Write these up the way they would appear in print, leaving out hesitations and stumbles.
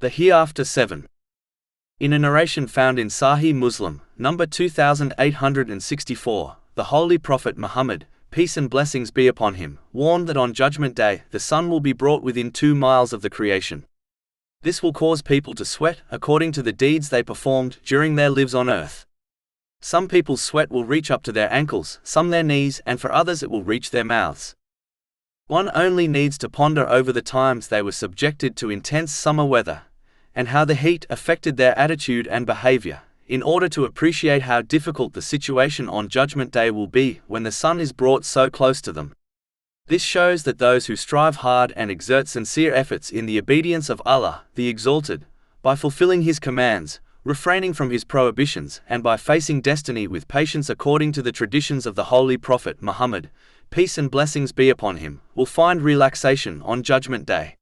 The Hereafter 7. In a narration found in Sahih Muslim, number 2864, the Holy Prophet Muhammad, peace and blessings be upon him, warned that on Judgment Day the sun will be brought within 2 miles of the creation. This will cause people to sweat according to the deeds they performed during their lives on earth. Some people's sweat will reach up to their ankles, some their knees, and for others it will reach their mouths. One only needs to ponder over the times they were subjected to intense summer weather, and how the heat affected their attitude and behavior, in order to appreciate how difficult the situation on Judgment Day will be when the sun is brought so close to them. This shows that those who strive hard and exert sincere efforts in the obedience of Allah, the Exalted, by fulfilling His commands, refraining from His prohibitions, and by facing destiny with patience according to the traditions of the Holy Prophet Muhammad, peace and blessings be upon him, will find relaxation on Judgment Day.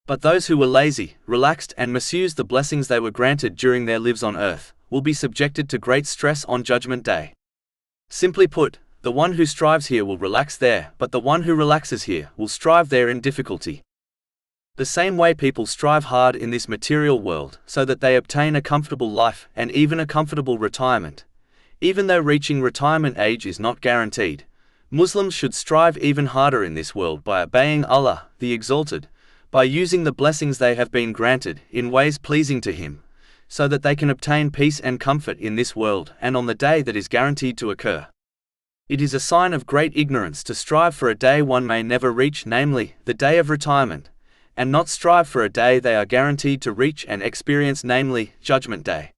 But those who were lazy, relaxed, and misused the blessings they were granted during their lives on earth, will be subjected to great stress on Judgment Day. Simply put, the one who strives here will relax there, but the one who relaxes here will strive there in difficulty. The same way people strive hard in this material world so that they obtain a comfortable life and even a comfortable retirement. Even though reaching retirement age is not guaranteed, Muslims should strive even harder in this world by obeying Allah, the Exalted, by using the blessings they have been granted in ways pleasing to Him, so that they can obtain peace and comfort in this world and on the day that is guaranteed to occur. It is a sign of great ignorance to strive for a day one may never reach, namely, the day of retirement, and not strive for a day they are guaranteed to reach and experience, namely, Judgment Day.